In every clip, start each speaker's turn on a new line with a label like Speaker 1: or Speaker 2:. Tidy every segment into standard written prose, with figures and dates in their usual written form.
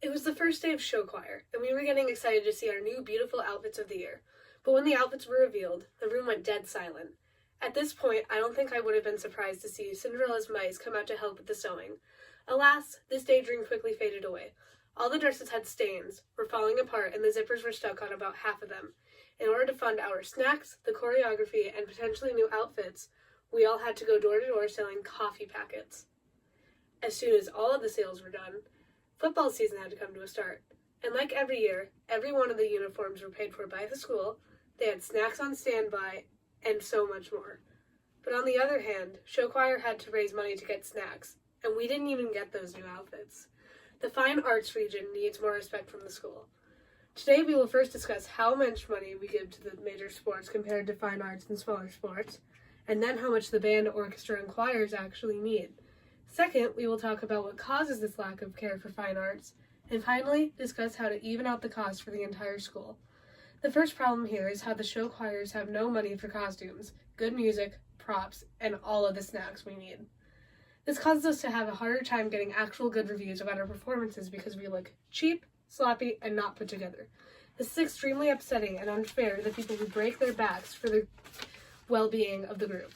Speaker 1: It was the first day of show choir, and we were getting excited to see our new beautiful outfits of the year. But when the outfits were revealed, the room went dead silent. At this point, I don't think I would have been surprised to see Cinderella's mice come out to help with the sewing. Alas, this daydream quickly faded away. All the dresses had stains, were falling apart, and the zippers were stuck on about half of them. In order to fund our snacks, the choreography, and potentially new outfits, we all had to go door to door selling coffee packets. As soon as all of the sales were done, football season had to come to a start. And like every year, every one of the uniforms were paid for by the school, they had snacks on standby, and so much more. But on the other hand, show choir had to raise money to get snacks, and we didn't even get those new outfits. The fine arts region needs more respect from the school. Today we will first discuss how much money we give to the major sports compared to fine arts and smaller sports, and then how much the band, orchestra, and choirs actually need. Second, we will talk about what causes this lack of care for fine arts, and finally, discuss how to even out the cost for the entire school. The first problem here is how the show choirs have no money for costumes, good music, props, and all of the snacks we need. This causes us to have a harder time getting actual good reviews about our performances because we look cheap, sloppy, and not put together. This is extremely upsetting and unfair to the people who break their backs for the well-being of the group.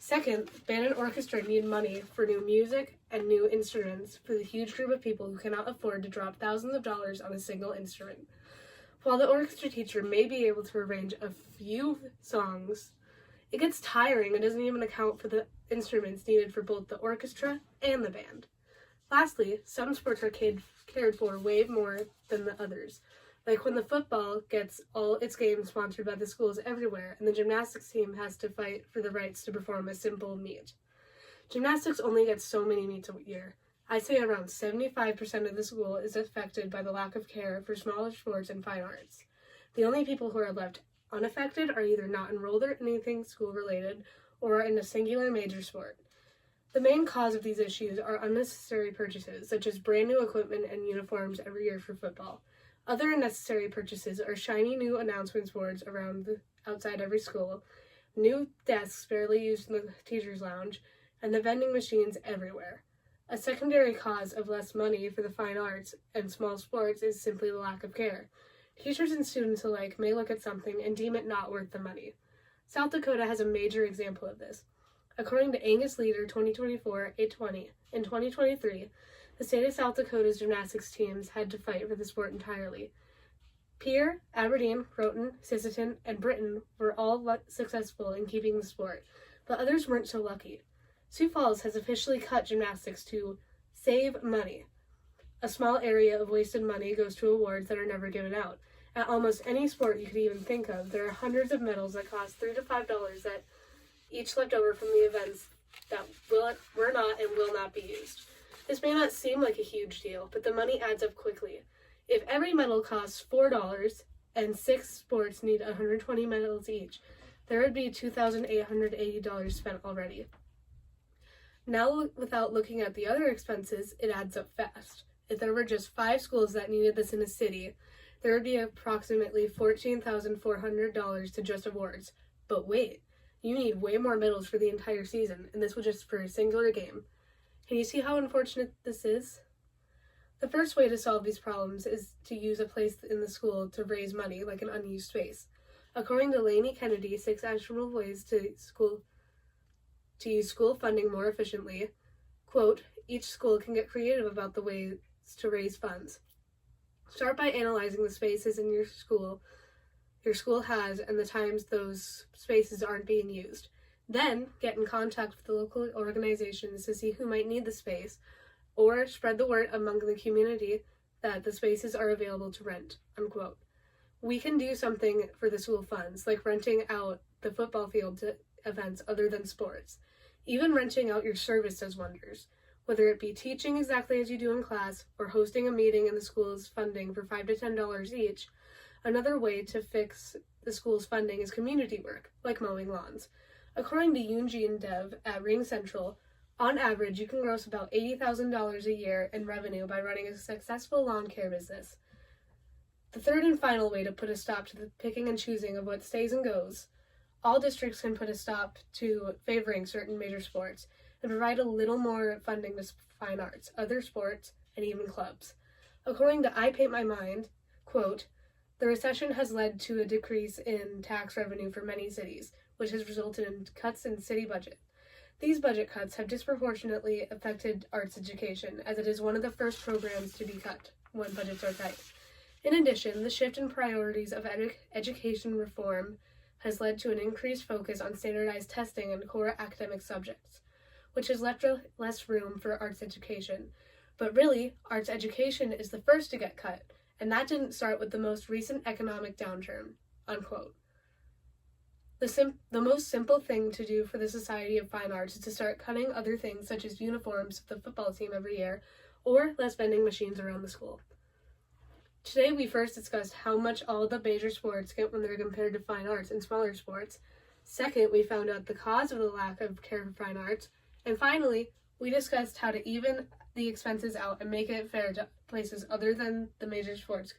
Speaker 1: Second, band and orchestra need money for new music and new instruments for the huge group of people who cannot afford to drop thousands of dollars on a single instrument. While the orchestra teacher may be able to arrange a few songs, it gets tiring and doesn't even account for the instruments needed for both the orchestra and the band. Lastly, some sports are cared for way more than the others, like when the football gets all its games sponsored by the schools everywhere and the gymnastics team has to fight for the rights to perform a simple meet. Gymnastics only gets so many meets a year. I say around 75% of the school is affected by the lack of care for smaller sports and fine arts. The only people who are left unaffected are either not enrolled in anything school-related or are in a singular major sport. The main cause of these issues are unnecessary purchases, such as brand new equipment and uniforms every year for football. Other unnecessary purchases are shiny new announcements boards outside every school, new desks barely used in the teacher's lounge, and the vending machines everywhere. A secondary cause of less money for the fine arts and small sports is simply the lack of care. Teachers and students alike may look at something and deem it not worth the money. South Dakota has a major example of this. According to Angus Leader 2024-820, in 2023, the state of South Dakota's gymnastics teams had to fight for the sport entirely. Pierre, Aberdeen, Croton, Sisseton, and Britain were all successful in keeping the sport, but others weren't so lucky. Sioux Falls has officially cut gymnastics to save money. A small area of wasted money goes to awards that are never given out. At almost any sport you could even think of, there are hundreds of medals that cost $3 to $5 that each left over from the events that were not and will not be used. This may not seem like a huge deal, but the money adds up quickly. If every medal costs $4 and 6 sports need 120 medals each, there would be $2,880 spent already. Now, without looking at the other expenses, it adds up fast. If there were just 5 schools that needed this in a city, there would be approximately $14,400 to just awards. But wait, you need way more medals for the entire season, and this was just for a singular game. Can you see how unfortunate this is? The first way to solve these problems is to use a place in the school to raise money, like an unused space. According to Lainey Kennedy, 6 actionable ways to use school funding more efficiently, quote, each school can get creative about the ways to raise funds. Start by analyzing the spaces in your school has and the times those spaces aren't being used. Then get in contact with the local organizations to see who might need the space, or spread the word among the community that the spaces are available to rent, unquote. We can do something for the school funds, like renting out the football field to events other than sports. Even renting out your service does wonders. Whether it be teaching exactly as you do in class, or hosting a meeting in the school's funding for $5 to $10 each, another way to fix the school's funding is community work, like mowing lawns. According to Eugene Dev at Ring Central, on average, you can gross about $80,000 a year in revenue by running a successful lawn care business. The third and final way to put a stop to the picking and choosing of what stays and goes, all districts can put a stop to favoring certain major sports and provide a little more funding to fine arts, other sports, and even clubs. According to I Paint My Mind, quote, the recession has led to a decrease in tax revenue for many cities, which has resulted in cuts in city budget. These budget cuts have disproportionately affected arts education, as it is one of the first programs to be cut when budgets are tight. In addition, the shift in priorities of education reform has led to an increased focus on standardized testing and core academic subjects, which has left less room for arts education. But really, arts education is the first to get cut, and that didn't start with the most recent economic downturn, unquote. The most simple thing to do for the Society of Fine Arts is to start cutting other things such as uniforms for the football team every year, or less vending machines around the school. Today we first discussed how much all the major sports get when they're compared to fine arts and smaller sports. Second, we found out the cause of the lack of care for fine arts. And finally, we discussed how to even the expenses out and make it fair to places other than the major sports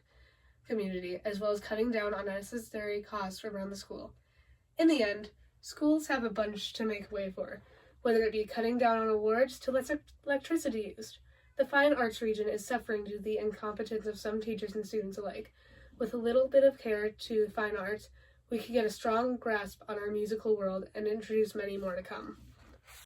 Speaker 1: community, as well as cutting down on unnecessary costs around the school. In the end, schools have a bunch to make way for, whether it be cutting down on awards to less electricity used. The fine arts region is suffering due to the incompetence of some teachers and students alike. With a little bit of care to fine arts, we could get a strong grasp on our musical world and introduce many more to come.